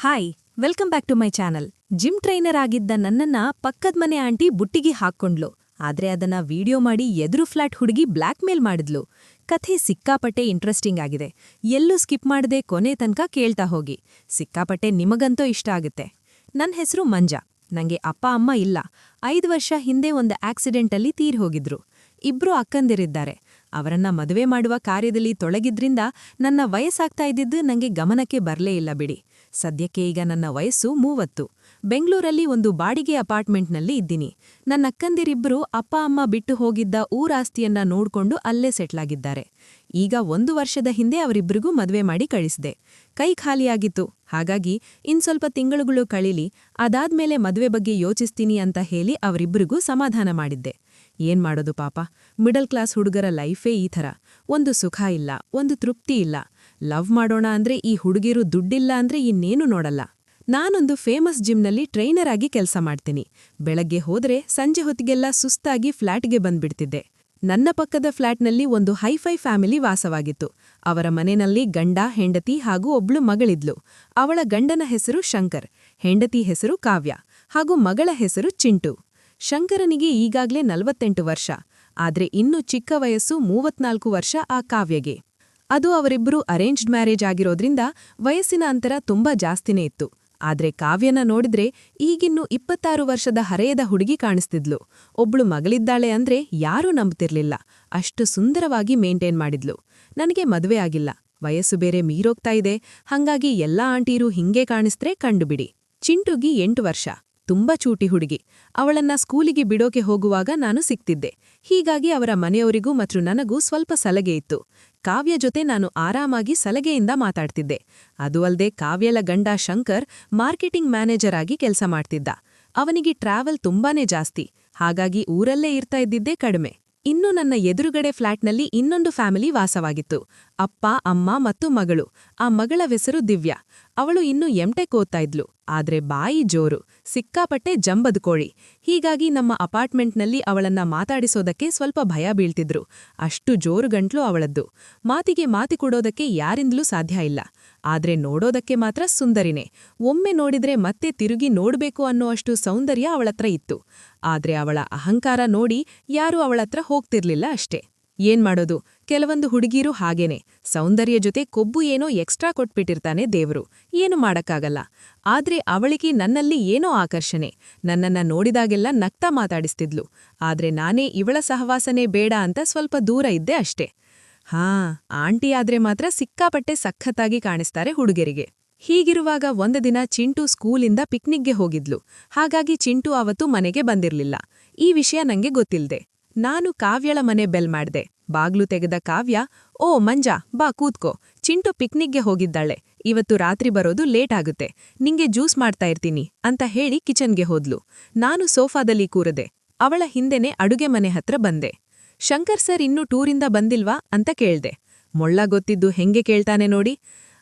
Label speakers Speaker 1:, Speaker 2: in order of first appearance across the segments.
Speaker 1: Hi welcome back to my channel. Gym trainer ಆಗಿದ್ದ ನನ್ನನ್ನ ಪಕ್ಕದ ಮನೆ ಆಂಟಿ ಬುಟ್ಟಿಗೆ ಹಾಕ್ಕೊಂಡ್ಲು. ಆದ್ರೆ ಅದನ್ನ ವಿಡಿಯೋ ಮಾಡಿ ಎದುರು ಫ್ಲಾಟ್ ಹುಡುಗಿ ಬ್ಲ್ಯಾಕ್ ಮೇಲ್ ಮಾಡಿದ್ಲು. ಕಥೆ ಸಿಕ್ಕಾಪಟ್ಟೆ ಇಂಟ್ರೆಸ್ಟಿಂಗ್ ಆಗಿದೆ. ಎಲ್ಲೂ ಸ್ಕಿಪ್ ಮಾಡದೆ ಕೊನೆ ತನಕ ಕೇಳ್ತಾ ಹೋಗಿ. ಸಿಕ್ಕಾಪಟ್ಟೆ ನಿಮಗಂತೂ ಇಷ್ಟ ಆಗುತ್ತೆ. ನನ್ನ ಹೆಸರು ಮಂಜಾ. ನಂಗೆ ಅಪ್ಪ ಅಮ್ಮ ಇಲ್ಲ. 5 ವರ್ಷ ಹಿಂದೆ ಒಂದು ಆಕ್ಸಿಡೆಂಟಲ್ಲಿ ತೀರ್ ಹೋಗಿದ್ರು. ಇಬ್ರು ಅಕ್ಕಂದಿರಿದ್ದಾರೆ. ಅವರನ್ನ ಮದುವೆ ಮಾಡುವ ಕಾರ್ಯದಲ್ಲಿ ತೊಳಗಿದ್ರಿಂದ ನನ್ನ ವಯಸ್ಸಾಗ್ತಾ ಇದ್ದಿದ್ದು ನಂಗೆ ಗಮನಕ್ಕೆ ಬರ್ಲೇ ಇಲ್ಲ ಬಿಡಿ. ಸದ್ಯಕ್ಕೆ ಈಗ ನನ್ನ ವಯಸ್ಸು 30. ಬೆಂಗಳೂರಲ್ಲಿ ಒಂದು ಬಾಡಿಗೆ ಅಪಾರ್ಟ್ಮೆಂಟ್ನಲ್ಲಿ ಇದ್ದೀನಿ. ನನ್ನ ಅಕ್ಕಂದಿರಿಬ್ರು ಅಪ್ಪ ಅಮ್ಮ ಬಿಟ್ಟು ಹೋಗಿದ್ದ ಊರಾಸ್ತಿಯನ್ನ ನೋಡ್ಕೊಂಡು ಅಲ್ಲೇ ಸೆಟ್ಲಾಗಿದ್ದಾರೆ. ಈಗ 1 ವರ್ಷದ ಹಿಂದೆ ಅವರಿಬ್ರಿಗೂ ಮದುವೆ ಮಾಡಿ ಕಳಿಸಿದೆ. ಕೈ ಖಾಲಿಯಾಗಿತ್ತು. ಹಾಗಾಗಿ ಇನ್ಸ್ವಲ್ಪ ತಿಂಗಳುಗಳು ಕಳೀಲಿ, ಅದಾದ್ಮೇಲೆ ಮದುವೆ ಬಗ್ಗೆ ಯೋಚಿಸ್ತೀನಿ ಅಂತ ಹೇಳಿ ಅವರಿಬ್ರಿಗೂ ಸಮಾಧಾನ ಮಾಡಿದ್ದೆ. ಏನ್ ಮಾಡೋದು ಪಾಪ, ಮಿಡಲ್ ಕ್ಲಾಸ್ ಹುಡುಗರ ಲೈಫೇ ಈ ಥರ. ಒಂದು ಸುಖ ಇಲ್ಲ, ಒಂದು ತೃಪ್ತಿ ಇಲ್ಲ. ಲವ್ ಮಾಡೋಣ ಅಂದ್ರೆ ಈ ಹುಡುಗಿರು ದುಡ್ಡಿಲ್ಲ ಅಂದ್ರೆ ಇನ್ನೇನು ನೋಡಲ್ಲ. ನಾನೊಂದು ಫೇಮಸ್ ಜಿಮ್ನಲ್ಲಿ ಟ್ರೈನರ್ ಆಗಿ ಕೆಲಸ ಮಾಡ್ತೀನಿ. ಬೆಳಗ್ಗೆ ಹೋದ್ರೆ ಸಂಜೆ ಹೊತ್ತಿಗೆಲ್ಲ ಸುಸ್ತಾಗಿ ಫ್ಲ್ಯಾಟ್ಗೆ ಬಂದ್ಬಿಡ್ತಿದ್ದೆ. ನನ್ನ ಪಕ್ಕದ ಫ್ಲ್ಯಾಟ್ನಲ್ಲಿ ಒಂದು ಹೈಫೈ ಫ್ಯಾಮಿಲಿ ವಾಸವಾಗಿತ್ತು. ಅವರ ಮನೆಯಲ್ಲಿ ಗಂಡ, ಹೆಂಡತಿ ಹಾಗೂ ಒಬ್ಳು ಮಗಳಿದ್ಲು. ಅವಳ ಗಂಡನ ಹೆಸರು ಶಂಕರ್, ಹೆಂಡತಿ ಹೆಸರು ಕಾವ್ಯ ಹಾಗೂ ಮಗಳ ಹೆಸರು ಚಿಂಟು. ಶಂಕರನಿಗೆ ಈಗಾಗ್ಲೇ 48 ವರ್ಷ, ಆದ್ರೆ ಇನ್ನೂ ಚಿಕ್ಕ ವಯಸ್ಸು 34 ವರ್ಷ ಆ ಕಾವ್ಯಗೆ. ಅದು ಅವರಿಬ್ಬರು ಅರೇಂಜ್ಡ್ ಮ್ಯಾರೇಜ್ ಆಗಿರೋದ್ರಿಂದ ವಯಸ್ಸಿನ ಅಂತರ ತುಂಬಾ ಜಾಸ್ತಿನೇ ಇತ್ತು. ಆದ್ರೆ ಕಾವ್ಯನ ನೋಡಿದ್ರೆ ಈಗಿನ್ನು 26 ವರ್ಷದ ಹರೆಯದ ಹುಡುಗಿ ಕಾಣಿಸ್ತಿದ್ಲು. ಒಬ್ಳು ಮಗಳಿದ್ದಾಳೆ ಅಂದ್ರೆ ಯಾರೂ ನಂಬ್ತಿರ್ಲಿಲ್ಲ. ಅಷ್ಟು ಸುಂದರವಾಗಿ ಮೇಂಟೈನ್ ಮಾಡಿದ್ಲು. ನನಗೆ ಮದುವೆ ಆಗಿಲ್ಲ, ವಯಸ್ಸು ಬೇರೆ ಮೀರೋಗ್ತಾ ಇದೆ. ಹಂಗಾಗಿ ಎಲ್ಲಾ ಆಂಟೀರು ಹಿಂಗೆ ಕಾಣಿಸ್ತ್ರೆ ಕಂಡುಬಿಡಿ. ಚಿಂಟುಗಿ 8 ವರ್ಷ, ತುಂಬಾ ಚೂಟಿ ಹುಡುಗಿ. ಅವಳನ್ನ ಸ್ಕೂಲಿಗೆ ಬಿಡೋಕೆ ಹೋಗುವಾಗ ನಾನು ಸಿಕ್ತಿದ್ದೆ. ಹೀಗಾಗಿ ಅವರ ಮನೆಯವರಿಗೂ ಮತ್ತು ನನಗೂ ಸ್ವಲ್ಪ ಸಲಗೆ ಇತ್ತು. ಕಾವ್ಯ ಜೊತೆ ನಾನು ಆರಾಮಾಗಿ ಸಲಗೆಯಿಂದ ಮಾತಾಡ್ತಿದ್ದೆ. ಅದು ಅಲ್ದೆ ಕಾವ್ಯಳ ಗಂಡ ಶಂಕರ್ ಮಾರ್ಕೆಟಿಂಗ್ ಮ್ಯಾನೇಜರ್ ಆಗಿ ಕೆಲಸ ಮಾಡ್ತಿದ್ದ. ಅವನಿಗೆ ಟ್ರಾವೆಲ್ ತುಂಬಾನೇ ಜಾಸ್ತಿ. ಹಾಗಾಗಿ ಊರಲ್ಲೇ ಇರ್ತಾ ಇದ್ದಿದ್ದೇ ಕಡಿಮೆ. ಇನ್ನು ನನ್ನ ಎದುರುಗಡೆ ಫ್ಲ್ಯಾಟ್ನಲ್ಲಿ ಇನ್ನೊಂದು ಫ್ಯಾಮಿಲಿ ವಾಸವಾಗಿತ್ತು. ಅಪ್ಪ, ಅಮ್ಮ ಮತ್ತು ಮಗಳು. ಆ ಮಗಳ ಹೆಸರು ದಿವ್ಯಾ. ಅವಳು ಇನ್ನೂ ಎಂಟೆಕ್ ಓದ್ತಾ ಇದ್ಲು. ಆದ್ರೆ ಬಾಯಿ ಜೋರು, ಸಿಕ್ಕಾಪಟ್ಟೆ ಜಂಬದ್ ಕೋಳಿ. ಹೀಗಾಗಿ ನಮ್ಮ ಅಪಾರ್ಟ್ಮೆಂಟ್ನಲ್ಲಿ ಅವಳನ್ನ ಮಾತಾಡಿಸೋದಕ್ಕೆ ಸ್ವಲ್ಪ ಭಯ ಬೀಳ್ತಿದ್ರು. ಅಷ್ಟು ಜೋರು ಗಂಟ್ಲು ಅವಳದ್ದು. ಮಾತಿಗೆ ಮಾತಿ ಕೊಡೋದಕ್ಕೆ ಯಾರಿಂದಲೂ ಸಾಧ್ಯ ಇಲ್ಲ. ಆದ್ರೆ ನೋಡೋದಕ್ಕೆ ಮಾತ್ರ ಸುಂದರಿನೇ. ಒಮ್ಮೆ ನೋಡಿದ್ರೆ ಮತ್ತೆ ತಿರುಗಿ ನೋಡ್ಬೇಕು ಅನ್ನೋ ಅಷ್ಟು ಸೌಂದರ್ಯ ಅವಳತ್ರ ಇತ್ತು. ಆದ್ರೆ ಅವಳ ಅಹಂಕಾರ ನೋಡಿ ಯಾರೂ ಅವಳತ್ರ ಹೋಗ್ತಿರ್ಲಿಲ್ಲ ಅಷ್ಟೇ. ಏನ್ ಮಾಡೋದು, ಕೆಲವೊಂದು ಹುಡುಗೀರು ಹಾಗೇನೆ. ಸೌಂದರ್ಯ ಜೊತೆ ಕೊಬ್ಬು ಏನೋ ಎಕ್ಸ್ಟ್ರಾ ಕೊಟ್ಬಿಟ್ಟಿರ್ತಾನೆ ದೇವ್ರು. ಏನು ಮಾಡಕ್ಕಾಗಲ್ಲ. ಆದ್ರೆ ಅವಳಿಗೆ ನನ್ನಲ್ಲಿ ಏನೋ ಆಕರ್ಷಣೆ. ನನ್ನನ್ನ ನೋಡಿದಾಗೆಲ್ಲ ನಗ್ತಾ ಮಾತಾಡಿಸ್ತಿದ್ಲು. ಆದ್ರೆ ನಾನೇ ಇವಳ ಸಹವಾಸನೆ ಬೇಡ ಅಂತ ಸ್ವಲ್ಪ ದೂರ ಇದ್ದೆ ಅಷ್ಟೇ. ಆಂಟಿ ಆದ್ರೆ ಮಾತ್ರ ಸಿಕ್ಕಾಪಟ್ಟೆ ಸಖತ್ತಾಗಿ ಕಾಣಿಸ್ತಾರೆ ಹುಡುಗರಿಗೆ. ಹೀಗಿರುವಾಗ ಒಂದು ದಿನ ಚಿಂಟು ಸ್ಕೂಲಿಂದ ಪಿಕ್ನಿಕ್ಗೆ ಹೋಗಿದ್ಲು. ಹಾಗಾಗಿ ಚಿಂಟು ಅವತ್ತು ಮನೆಗೆ ಬಂದಿರ್ಲಿಲ್ಲ. ಈ ವಿಷಯ ನಂಗೆ ಗೊತ್ತಿಲ್ದೆ ನಾನು ಕಾವ್ಯಳ ಮನೆ ಬೆಲ್ ಮಾಡ್ದೆ. ಬಾಗ್ಲು ತೆಗೆದ ಕಾವ್ಯ, ಓ ಮಂಜಾ, ಬಾ ಕೂತ್ಕೋ, ಚಿಂಟು ಪಿಕ್ನಿಕ್ಗೆ ಹೋಗಿದ್ದಾಳೆ, ಇವತ್ತು ರಾತ್ರಿ ಬರೋದು ಲೇಟ್ ಆಗುತ್ತೆ, ನಿಂಗೆ ಜ್ಯೂಸ್ ಮಾಡ್ತಾ ಇರ್ತೀನಿ ಅಂತ ಹೇಳಿ ಕಿಚನ್ಗೆ ಹೋದ್ಲು. ನಾನು ಸೋಫಾದಲ್ಲಿ ಕೂರದೆ. ಅವಳ ಹಿಂದೆನೆ ಅಡುಗೆ ಮನೆ ಹತ್ರ ಬಂದೆ. ಶಂಕರ್ ಸರ್ ಇನ್ನೂ ಟೂರಿಂದ ಬಂದಿಲ್ವಾ ಅಂತ ಕೇಳ್ದೆ. ಮೊಳ್ಳ ಗೊತ್ತಿದ್ದು ಹೆಂಗೆ ಕೇಳ್ತಾನೆ ನೋಡಿ.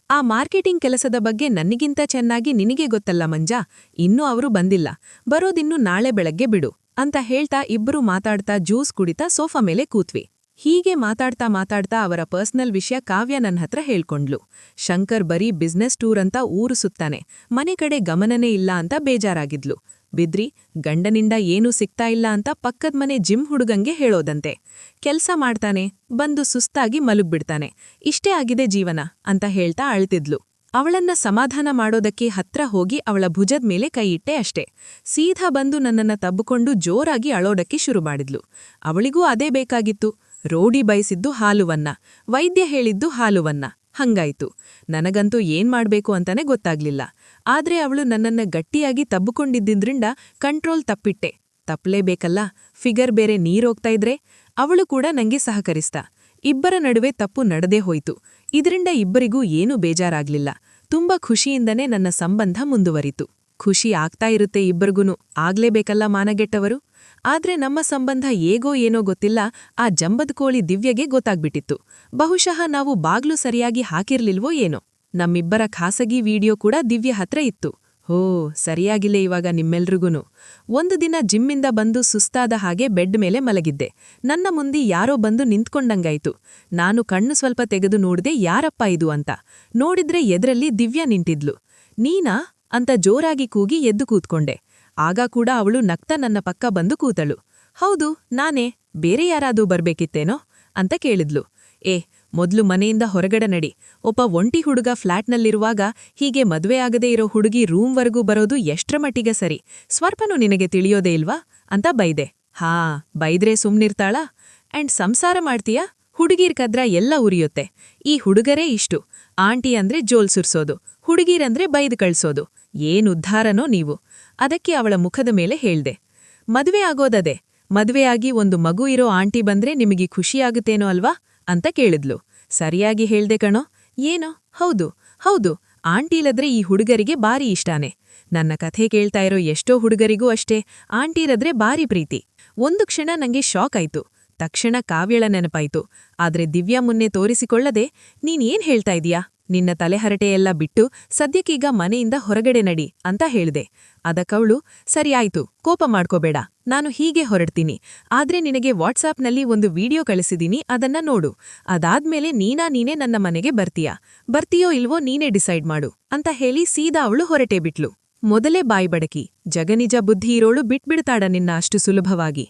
Speaker 1: ಆ ಮಾರ್ಕೆಟಿಂಗ್ ಕೆಲಸದ ಬಗ್ಗೆ ನನಗಿಂತ ಚೆನ್ನಾಗಿ ನಿನಗೆ ಗೊತ್ತಲ್ಲ ಮಂಜಾ, ಇನ್ನೂ ಅವರು ಬಂದಿಲ್ಲ, ಬರೋದಿನ್ನು ನಾಳೆ ಬೆಳಗ್ಗೆ ಬಿಡು ಅಂತ ಹೇಳ್ತಾ ಇಬ್ಬರು ಮಾತಾಡ್ತಾ ಜ್ಯೂಸ್ ಕುಡಿತಾ ಸೋಫಾ ಮೇಲೆ ಕೂತ್ವಿ. ಹೀಗೆ ಮಾತಾಡ್ತಾ ಮಾತಾಡ್ತಾ ಅವರ ಪರ್ಸನಲ್ ವಿಷಯ ಕಾವ್ಯ ನನ್ನ ಹತ್ರ ಹೇಳ್ಕೊಂಡ್ಲು. ಶಂಕರ್ ಬರೀ ಬಿಸ್ನೆಸ್ ಟೂರ್ ಅಂತ ಊರು ಸುತ್ತಾನೆ, ಮನೆ ಕಡೆ ಗಮನನೇ ಇಲ್ಲ ಅಂತ ಬೇಜಾರಾಗಿದ್ಲು. ಬಿದ್ರಿ ಗಂಡನಿಂದ ಏನೂ ಸಿಗ್ತಾ ಇಲ್ಲ ಅಂತ ಪಕ್ಕದ ಮನೆ ಜಿಮ್ ಹುಡುಗಂಗೆ ಹೇಳೋದಂತೆ. ಕೆಲ್ಸ ಮಾಡ್ತಾನೆ, ಬಂದು ಸುಸ್ತಾಗಿ ಮಲಗ್ಬಿಡ್ತಾನೆ, ಇಷ್ಟೇ ಆಗಿದೆ ಜೀವನ ಅಂತ ಹೇಳ್ತಾ ಅಳ್ತಿದ್ಲು. ಅವಳನ್ನ ಸಮಾಧಾನ ಮಾಡೋದಕ್ಕೆ ಹತ್ರ ಹೋಗಿ ಅವಳ ಭುಜದ ಮೇಲೆ ಕೈ ಇಟ್ಟೆ ಅಷ್ಟೇ. ಸೀದಾ ಬಂದು ನನ್ನನ್ನ ತಬ್ಬಿಕೊಂಡು ಜೋರಾಗಿ ಅಳೋಡಕ್ಕೆ ಶುರು ಮಾಡಿದ್ಲು. ಅವಳಿಗೂ ಅದೇ ಬೇಕಾಗಿತ್ತು. ರೋಡಿ ಬಯಸಿದ್ದು ಹಾಲುವನ್ನ, ವೈದ್ಯ ಹೇಳಿದ್ದು ಹಾಲುವನ್ನ. ಹಂಗಾಯ್ತು. ನನಗಂತೂ ಏನ್ ಮಾಡ್ಬೇಕು ಅಂತಾನೆ ಗೊತ್ತಾಗ್ಲಿಲ್ಲ. ಆದ್ರೆ ಅವಳು ನನ್ನನ್ನ ಗಟ್ಟಿಯಾಗಿ ತಬ್ಬಿಕೊಂಡಿದ್ದಿಂದ ಕಂಟ್ರೋಲ್ ತಪ್ಪಿಟ್ಟೆ. ತಪ್ಪಲೇಬೇಕಲ್ಲ, ಫಿಗರ್ ಬೇರೆ ನೀರೋಗ್ತಾ ಇದ್ರೆ. ಅವಳು ಕೂಡ ನಂಗೆ ಸಹಕರಿಸ್ತ. ಇಬ್ಬರ ನಡುವೆ ತಪ್ಪು ನಡೆದೇ ಹೋಯ್ತು. ಇದರಿಂದ ಇಬ್ಬರಿಗೂ ಏನೂ ಬೇಜಾರಾಗ್ಲಿಲ್ಲ. ತುಂಬಾ ಖುಷಿಯಿಂದನೇ ನನ್ನ ಸಂಬಂಧ ಮುಂದುವರಿತು. ಖುಷಿ ಆಗ್ತಾ ಇರುತ್ತೆ ಇಬ್ಬರಿಗೂನು, ಆಗ್ಲೇಬೇಕಲ್ಲ ಮಾನಗೆಟ್ಟವರು. ಆದ್ರೆ ನಮ್ಮ ಸಂಬಂಧ ಹೇಗೋ ಏನೋ ಗೊತ್ತಿಲ್ಲ, ಆ ಜಂಬದ್ ಕೋಳಿ ದಿವ್ಯಗೆ ಗೊತ್ತಾಗ್ಬಿಟ್ಟಿತ್ತು. ಬಹುಶಃ ನಾವು ಬಾಗ್ಲು ಸರಿಯಾಗಿ ಹಾಕಿರ್ಲಿಲ್ವೋ ಏನೋ. ನಮ್ಮಿಬ್ಬರ ಖಾಸಗಿ ವಿಡಿಯೋ ಕೂಡ ದಿವ್ಯ ಹತ್ರ ಇತ್ತು. ಸರಿಯಾಗಿಲ್ಲ ಇವಾಗ ನಿಮ್ಮೆಲ್ರಿಗೂನು. ಒಂದು ದಿನ ಜಿಮ್ಮಿಂದ ಬಂದು ಸುಸ್ತಾದ ಹಾಗೆ ಬೆಡ್ ಮೇಲೆ ಮಲಗಿದ್ದೆ. ನನ್ನ ಮುಂದೆ ಯಾರೋ ಬಂದು ನಿಂತ್ಕೊಂಡಂಗಾಯ್ತು. ನಾನು ಕಣ್ಣು ಸ್ವಲ್ಪ ತೆಗೆದು ನೋಡ್ದೆ ಯಾರಪ್ಪ ಇದು ಅಂತ. ನೋಡಿದ್ರೆ ಎದ್ರಲ್ಲಿ ದಿವ್ಯಾ ನಿಂತಿದ್ಲು. ನೀನಾ ಅಂತ ಜೋರಾಗಿ ಕೂಗಿ ಎದ್ದು ಕೂತ್ಕೊಂಡೆ. ಆಗ ಕೂಡ ಅವಳು ನಗ್ತಾ ನನ್ನ ಪಕ್ಕ ಬಂದು ಕೂತಳು. ಹೌದು ನಾನೇ, ಬೇರೆ ಯಾರಾದ್ರೂ ಬರ್ಬೇಕಿತ್ತೇನೋ ಅಂತ ಕೇಳಿದ್ಲು. ಮೊದ್ಲು ಮನೆಯಿಂದ ಹೊರಗಡೆ ನಡಿ. ಒಬ್ಬ ಒಂಟಿ ಹುಡುಗ ಫ್ಲಾಟ್ನಲ್ಲಿರುವಾಗ ಹೀಗೆ ಮದ್ವೆ ಆಗದೇ ಇರೋ ಹುಡುಗಿ ರೂಮ್ವರೆಗೂ ಬರೋದು ಎಷ್ಟ್ರ ಮಟ್ಟಿಗೆ ಸರಿ, ಸ್ವಲ್ಪನೂ ನಿನಗೆ ತಿಳಿಯೋದೇ ಇಲ್ವಾ ಅಂತ ಬೈದೆ. ಬೈದ್ರೆ ಸುಮ್ನಿರ್ತಾಳಾ? ಅಂಡ್ ಸಂಸಾರ ಮಾಡ್ತೀಯಾ? ಹುಡುಗೀರ್ ಕದ್ರ ಎಲ್ಲ ಉರಿಯುತ್ತೆ. ಈ ಹುಡುಗರೇ ಇಷ್ಟು, ಆಂಟಿ ಅಂದ್ರೆ ಜೋಲ್ ಸುರ್ಸೋದು, ಹುಡುಗೀರಂದ್ರೆ ಬೈದು ಕಳ್ಸೋದು. ಏನ್ ಉದ್ಧಾರನೋ ನೀವು. ಅದಕ್ಕೆ ಅವಳ ಮುಖದ ಮೇಲೆ ಹೇಳ್ದೆ, ಮದ್ವೆ ಆಗೋದದೆ, ಮದ್ವೆಯಾಗಿ ಒಂದು ಮಗು ಇರೋ ಆಂಟಿ ಬಂದ್ರೆ ನಿಮಗೆ ಖುಷಿಯಾಗುತ್ತೇನೋ ಅಲ್ವಾ ಅಂತ ಕೇಳಿದ್ಲು. ಸರಿಯಾಗಿ ಹೇಳ್ದೆ ಕಣೋ. ಏನೋ ಹೌದು ಹೌದು, ಆಂಟಿಲದ್ರೆ ಈ ಹುಡುಗರಿಗೆ ಬಾರಿ ಇಷ್ಟಾನೆ. ನನ್ನ ಕಥೆ ಕೇಳ್ತಾ ಇರೋ ಎಷ್ಟೋ ಹುಡುಗರಿಗೂ ಅಷ್ಟೇ ಆಂಟಿರದ್ರೆ ಬಾರಿ ಪ್ರೀತಿ. ಒಂದು ಕ್ಷಣ ನಂಗೆ ಶಾಕ್ ಆಯ್ತು. ತಕ್ಷಣ ಕಾವ್ಯಳ ನೆನಪಾಯ್ತು. ಆದ್ರೆ ದಿವ್ಯಾ ಮುನ್ನೆ ತೋರಿಸಿಕೊಳ್ಳದೆ, ನೀನ್ ಏನ್ ಹೇಳ್ತಾ ಇದೀಯಾ? ನಿನ್ನ ತಲೆಹರಟೆಯೆಲ್ಲ ಬಿಟ್ಟು ಸದ್ಯಕ್ಕೀಗ ಮನೆಯಿಂದ ಹೊರಗಡೆ ನಡಿ ಅಂತ ಹೇಳ್ದೆ. ಅದಕ್ಕವಳು, ಸರಿ ಆಯ್ತು, ಕೋಪ ಮಾಡ್ಕೋಬೇಡ, ನಾನು ಹೀಗೆ ಹೊರಡ್ತೀನಿ. ಆದ್ರೆ ನಿನಗೆ ವಾಟ್ಸಾಪ್ನಲ್ಲಿ ಒಂದು ವಿಡಿಯೋ ಕಳಿಸಿದೀನಿ, ಅದನ್ನ ನೋಡು. ಅದಾದ್ಮೇಲೆ ನೀನೇ ನನ್ನ ಮನೆಗೆ ಬರ್ತೀಯೋ ಇಲ್ವೋ ನೀನೇ ಡಿಸೈಡ್ ಮಾಡು ಅಂತ ಹೇಳಿ ಸೀದಾ ಅವಳು ಹೊರಟೇ ಬಿಟ್ಲು. ಮೊದಲೇ ಬಾಯ್ಬಡಕಿ, ಜಗನಿಜ ಬುದ್ಧಿ ಇರೋಳು ಬಿಟ್ಬಿಡ್ತಾಡ ನಿನ್ನ ಅಷ್ಟು ಸುಲಭವಾಗಿ.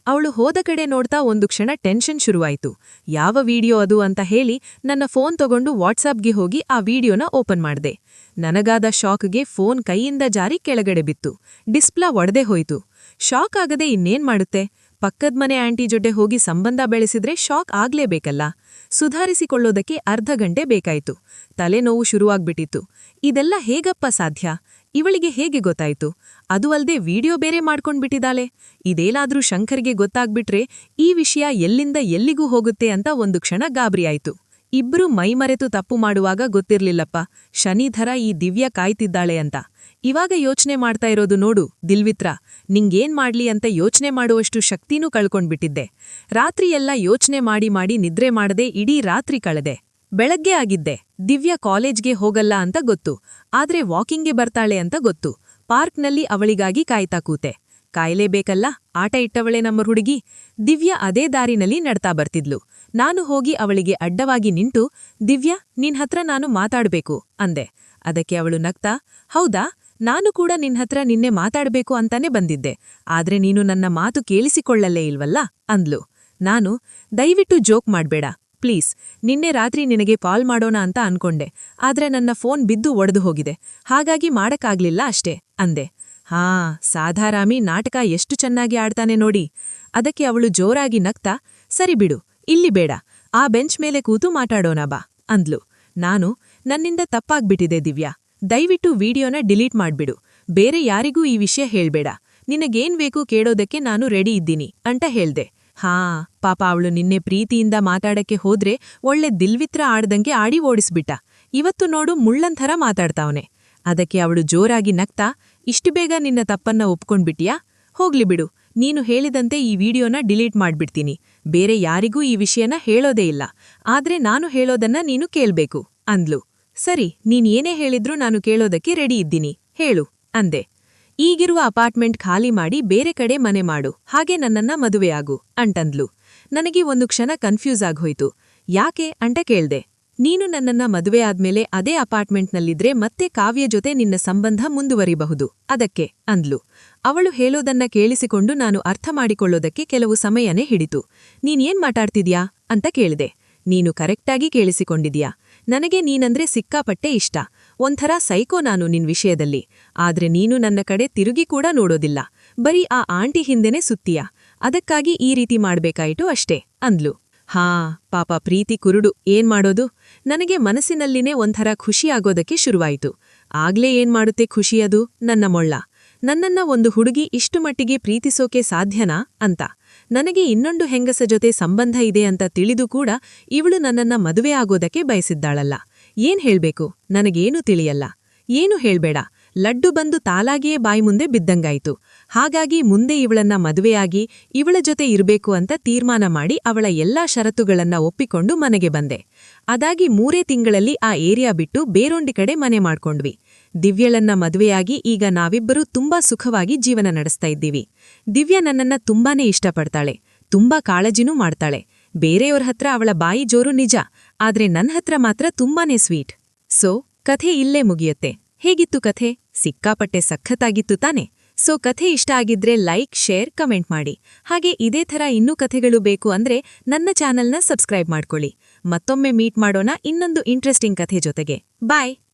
Speaker 1: ಅವಳು ಹೋದ ಕಡೆ ನೋಡ್ತಾ ಒಂದು ಕ್ಷಣ ಟೆನ್ಷನ್ ಶುರುವಾಯ್ತು. ಯಾವ ವಿಡಿಯೋ ಅದು ಅಂತ ಹೇಳಿ ನನ್ನ ಫೋನ್ ತಗೊಂಡು ವಾಟ್ಸಾಪ್ಗೆ ಹೋಗಿ ಆ ವಿಡಿಯೋನ ಓಪನ್ ಮಾಡ್ದೆ. ನನಗಾದ ಶಾಕ್ಗೆ ಫೋನ್ ಕೈಯಿಂದ ಜಾರಿ ಕೆಳಗಡೆ ಬಿತ್ತು. ಡಿಸ್ಪ್ಲಾ ಒಡೆದೇ ಹೋಯ್ತು. ಶಾಕ್ ಆಗದೆ ಇನ್ನೇನ್ ಮಾಡುತ್ತೆ? ಪಕ್ಕದ್ಮನೆ ಆಂಟಿ ಜೊತೆ ಹೋಗಿ ಸಂಬಂಧ ಬೆಳೆಸಿದ್ರೆ ಶಾಕ್ ಆಗ್ಲೇಬೇಕಲ್ಲ. ಸುಧಾರಿಸಿಕೊಳ್ಳೋದಕ್ಕೆ ಅರ್ಧ ಗಂಟೆ ಬೇಕಾಯ್ತು. ತಲೆನೋವು ಶುರುವಾಗ್ಬಿಟ್ಟಿತ್ತು. ಇದೆಲ್ಲ ಹೇಗಪ್ಪ ಸಾಧ್ಯ? ಇವಳಿಗೆ ಹೇಗೆ ಗೊತ್ತಾಯ್ತು? ಅದು ಅಲ್ದೆ ವಿಡಿಯೋ ಬೇರೆ ಮಾಡ್ಕೊಂಡ್ಬಿಟ್ಟಿದಾಳೆ. ಇದೇನಾದ್ರೂ ಶಂಕರ್ಗೆ ಗೊತ್ತಾಗ್ಬಿಟ್ರೆ ಈ ವಿಷಯ ಎಲ್ಲಿಂದ ಎಲ್ಲಿಗೂ ಹೋಗುತ್ತೆ ಅಂತ ಒಂದು ಕ್ಷಣ ಗಾಬರಿಯಾಯ್ತು. ಇಬ್ರೂ ಮೈಮರೆತು ತಪ್ಪು ಮಾಡುವಾಗ ಗೊತ್ತಿರ್ಲಿಲ್ಲಪ್ಪ, ಶನಿಧರ ಈ ದಿವ್ಯಾ ಕಾಯ್ತಿದ್ದಾಳೆ ಅಂತ. ಇವಾಗ ಯೋಚನೆ ಮಾಡ್ತಾ ಇರೋದು ನೋಡು ದಿಲ್ವಿತ್ರ, ನಿಂಗೇನ್ ಮಾಡ್ಲಿ ಅಂತ ಯೋಚನೆ ಮಾಡುವಷ್ಟು ಶಕ್ತಿನೂ ಕಳ್ಕೊಂಡ್ಬಿಟ್ಟಿದ್ದೆ. ರಾತ್ರಿಯೆಲ್ಲ ಯೋಚನೆ ಮಾಡಿ ನಿದ್ರೆ ಮಾಡದೆ ಇಡೀ ರಾತ್ರಿ ಕಳೆದೆ. ಬೆಳಗ್ಗೆ ಆಗಿದ್ದೆ. ದಿವ್ಯಾ ಕಾಲೇಜ್ಗೆ ಹೋಗಲ್ಲ ಅಂತ ಗೊತ್ತು, ಆದ್ರೆ ವಾಕಿಂಗ್ಗೆ ಬರ್ತಾಳೆ ಅಂತ ಗೊತ್ತು. ಪಾರ್ಕ್ನಲ್ಲಿ ಅವಳಿಗಾಗಿ ಕಾಯ್ತಾ ಕೂತೆ. ಕಾಯ್ಲೇಬೇಕಲ್ಲ, ಆಟ ಇಟ್ಟವಳೆ ನಮ್ಮ ಹುಡುಗಿ. ದಿವ್ಯಾ ಅದೇ ದಾರಿನಲ್ಲಿ ನಡ್ತಾ ಬರ್ತಿದ್ಲು. ನಾನು ಹೋಗಿ ಅವಳಿಗೆ ಅಡ್ಡವಾಗಿ ನಿಂತು, ದಿವ್ಯಾ, ನಿನ್ಹತ್ರ ನಾನು ಮಾತಾಡ್ಬೇಕು ಅಂದೆ. ಅದಕ್ಕೆ ಅವಳು ನಗ್ತಾ, ಹೌದಾ, ನಾನು ಕೂಡ ನಿನ್ಹತ್ರ ನಿನ್ನೆ ಮಾತಾಡ್ಬೇಕು ಅಂತಾನೆ ಬಂದಿದ್ದೆ, ಆದ್ರೆ ನೀನು ನನ್ನ ಮಾತು ಕೇಳಿಸಿಕೊಳ್ಳಲ್ಲೇ ಇಲ್ವಲ್ಲ ಅಂದ್ಲು. ನಾನು, ದಯವಿಟ್ಟು ಜೋಕ್ ಮಾಡ್ಬೇಡ ಪ್ಲೀಸ್, ನಿನ್ನೆ ರಾತ್ರಿ ನಿನಗೆ ಕಾಲ್ ಮಾಡೋಣ ಅಂತ ಅನ್ಕೊಂಡೆ, ಆದ್ರೆ ನನ್ನ ಫೋನ್ ಬಿದ್ದು ಒಡೆದು ಹೋಗಿದೆ, ಹಾಗಾಗಿ ಮಾಡಕ್ಕಾಗ್ಲಿಲ್ಲ ಅಷ್ಟೇ ಅಂದೆ. ಸಾಧಾರಾಮಿ ನಾಟಕ ಎಷ್ಟು ಚೆನ್ನಾಗಿ ಆಡ್ತಾನೆ ನೋಡಿ. ಅದಕ್ಕೆ ಅವಳು ಜೋರಾಗಿ ನಗ್ತಾ, ಸರಿ ಬಿಡು, ಇಲ್ಲಿ ಬೇಡ, ಆ ಬೆಂಚ್ ಮೇಲೆ ಕೂತು ಮಾತಾಡೋಣ ಬಾ ಅಂದ್ಲು. ನಾನು, ನನ್ನಿಂದ ತಪ್ಪಾಗ್ಬಿಟ್ಟಿದೆ ದಿವ್ಯಾ, ದಯವಿಟ್ಟು ವಿಡಿಯೋನ ಡಿಲೀಟ್ ಮಾಡ್ಬಿಡು, ಬೇರೆ ಯಾರಿಗೂ ಈ ವಿಷಯ ಹೇಳ್ಬೇಡ, ನಿನಗೇನ್ ಬೇಕು ಕೇಳೋದಕ್ಕೆ ನಾನು ರೆಡಿ ಇದ್ದೀನಿ ಅಂತ ಹೇಳ್ದೆ. ಪಾಪ ಅವಳು ನಿನ್ನೆ ಪ್ರೀತಿಯಿಂದ ಮಾತಾಡಕ್ಕೆ ಹೋದ್ರೆ ಒಳ್ಳೆ ದಿಲ್ವಿತ್ರ ಆಡ್ದಂಗೆ ಆಡಿ ಓಡಿಸ್ಬಿಟ್ಟ. ಇವತ್ತು ನೋಡು ಮುಳ್ಳಂಥರ ಮಾತಾಡ್ತಾವನೆ. ಅದಕ್ಕೆ ಅವಳು ಜೋರಾಗಿ ನಗ್ತಾ, ಇಷ್ಟು ಬೇಗ ನಿನ್ನ ತಪ್ಪನ್ನ ಒಪ್ಕೊಂಡ್ಬಿಟ್ಟಿಯಾ? ಹೋಗ್ಲಿ ಬಿಡು, ನೀನು ಹೇಳಿದಂತೆ ಈ ವಿಡಿಯೋನ ಡಿಲೀಟ್ ಮಾಡ್ಬಿಡ್ತೀನಿ, ಬೇರೆ ಯಾರಿಗೂ ಈ ವಿಷಯನ ಹೇಳೋದೇ ಇಲ್ಲ, ಆದ್ರೆ ನಾನು ಹೇಳೋದನ್ನ ನೀನು ಕೇಳ್ಬೇಕು ಅಂದ್ಲು. ಸರಿ, ನೀನ್ ಏನೇ ಹೇಳಿದ್ರೂ ನಾನು ಕೇಳೋದಕ್ಕೆ ರೆಡಿ ಇದ್ದೀನಿ, ಹೇಳು ಅಂದೆ. ಈಗಿರುವ ಅಪಾರ್ಟ್ಮೆಂಟ್ ಖಾಲಿ ಮಾಡಿ ಬೇರೆ ಕಡೆ ಮನೆ ಮಾಡು, ಹಾಗೆ ನನ್ನನ್ನ ಮದುವೆಯಾಗು ಅಂತಂದ್ಲು. ನನಗೆ ಒಂದು ಕ್ಷಣ ಕನ್ಫ್ಯೂಸ್ ಆಗೋಯ್ತು. ಯಾಕೆ ಅಂತ ಕೇಳ್ದೆ. ನೀನು ನನ್ನನ್ನ ಮದುವೆ ಆದ್ಮೇಲೆ ಅದೇ ಅಪಾರ್ಟ್ಮೆಂಟ್ನಲ್ಲಿದ್ರೆ ಮತ್ತೆ ಕಾವ್ಯ ಜೊತೆ ನಿನ್ನ ಸಂಬಂಧ ಮುಂದುವರಿಬಹುದು, ಅದಕ್ಕೆ ಅಂದ್ಲು. ಅವಳು ಹೇಳೋದನ್ನ ಕೇಳಿಸಿಕೊಂಡು ನಾನು ಅರ್ಥ ಮಾಡಿಕೊಳ್ಳೋದಕ್ಕೆ ಕೆಲವು ಸಮಯನೇ ಹಿಡಿತು. ನೀನೇನ್ ಮಾತಾಡ್ತಿದ್ಯಾ ಅಂತ ಕೇಳಿದೆ. ನೀನು ಕರೆಕ್ಟಾಗಿ ಕೇಳಿಸಿಕೊಂಡಿದ್ಯಾ. ನನಗೆ ನೀನಂದ್ರೆ ಸಿಕ್ಕಾಪಟ್ಟೆ ಇಷ್ಟ. ಒಂಥರ ಸೈಕೋ ನಾನು ನಿನ್ ವಿಷಯದಲ್ಲಿ. ಆದ್ರೆ ನೀನು ನನ್ನ ಕಡೆ ತಿರುಗಿ ಕೂಡ ನೋಡೋದಿಲ್ಲ, ಬರೀ ಆ ಆಂಟಿ ಹಿಂದೆನೆ ಸುತ್ತೀಯ. ಅದಕ್ಕಾಗಿ ಈ ರೀತಿ ಮಾಡ್ಬೇಕಾಯಿತು ಅಷ್ಟೇ ಅಂದ್ಲು. ಪಾಪ ಪ್ರೀತಿ ಕುರುಡು, ಏನ್ ಮಾಡೋದು? ನನಗೆ ಮನಸ್ಸಿನಲ್ಲಿನೇ ಒಂಥರ ಖುಷಿಯಾಗೋದಕ್ಕೆ ಶುರುವಾಯಿತು. ಆಗ್ಲೇ ಏನ್ ಮಾಡುತ್ತೆ ಖುಷಿಯದು? ನನ್ನ ಮೊಳ್ಳ. ನನ್ನನ್ನ ಒಂದು ಹುಡುಗಿ ಇಷ್ಟು ಮಟ್ಟಿಗೆ ಪ್ರೀತಿಸೋಕೆ ಸಾಧ್ಯನಾ ಅಂತ. ನನಗೆ ಇನ್ನೊಂದು ಹೆಂಗಸ ಜೊತೆ ಸಂಬಂಧ ಇದೆ ಅಂತ ತಿಳಿದು ಕೂಡ ಇವಳು ನನ್ನನ್ನ ಮದುವೆ ಆಗೋದಕ್ಕೆ ಬಯಸಿದ್ದಾಳಲ್ಲ. ಏನ್ ಹೇಳ್ಬೇಕು? ನನಗೇನೂ ತಿಳಿಯಲ್ಲ. ಏನು ಹೇಳ್ಬೇಡ, ಲಡ್ಡು ಬಂದು ತಾಲಾಗಿಯೇ ಬಾಯಿ ಮುಂದೆ ಬಿದ್ದಂಗಾಯ್ತು. ಹಾಗಾಗಿ ಮುಂದೆ ಇವಳನ್ನ ಮದುವೆಯಾಗಿ ಇವಳ ಜೊತೆ ಇರಬೇಕು ಅಂತ ತೀರ್ಮಾನ ಮಾಡಿ ಅವಳ ಎಲ್ಲಾ ಷರತ್ತುಗಳನ್ನ ಒಪ್ಪಿಕೊಂಡು ಮನೆಗೆ ಬಂದೆ. ಅದಾಗಿ 3 ತಿಂಗಳಲ್ಲಿ ಆ ಏರಿಯಾ ಬಿಟ್ಟು ಬೇರೊಂದು ಕಡೆ ಮನೆ ಮಾಡ್ಕೊಂಡ್ವಿ. ದಿವ್ಯಳನ್ನ ಮದುವೆಯಾಗಿ ಈಗ ನಾವಿಬ್ಬರೂ ತುಂಬಾ ಸುಖವಾಗಿ ಜೀವನ ನಡೆಸ್ತಾ ಇದ್ದೀವಿ. ದಿವ್ಯ ನನ್ನನ್ನ ತುಂಬಾನೇ ಇಷ್ಟಪಡ್ತಾಳೆ, ತುಂಬಾ ಕಾಳಜಿನೂ ಮಾಡ್ತಾಳೆ. ಬೇರೆಯವ್ರ ಹತ್ರ ಅವಳ ಬಾಯಿ ಜೋರು ನಿಜ, ಆದ್ರೆ ನನ್ ಹತ್ರ ಮಾತ್ರ ತುಂಬಾನೇ ಸ್ವೀಟ್. ಕಥೆ ಇಲ್ಲೇ ಮುಗಿಯುತ್ತೆ. ಹೇಗಿತ್ತು ಕಥೆ? ಸಿಕ್ಕಾಪಟ್ಟೆ ಸಖತ್ತಾಗಿತ್ತು ತಾನೆ? ಸೊ ಕಥೆ ಇಷ್ಟ ಆಗಿದ್ರೆ ಲೈಕ್, ಶೇರ್, ಕಮೆಂಟ್ ಮಾಡಿ. ಹಾಗೆ ಇದೇ ಥರ ಇನ್ನೂ ಕಥೆಗಳು ಬೇಕು ಅಂದ್ರೆ ನನ್ನ ಚಾನಲ್ನ ಸಬ್ಸ್ಕ್ರೈಬ್ ಮಾಡ್ಕೊಳ್ಳಿ. ಮತ್ತೊಮ್ಮೆ ಮೀಟ್ ಮಾಡೋಣ ಇನ್ನೊಂದು ಇಂಟ್ರೆಸ್ಟಿಂಗ್ ಕಥೆ ಜೊತೆಗೆ. ಬಾಯ್.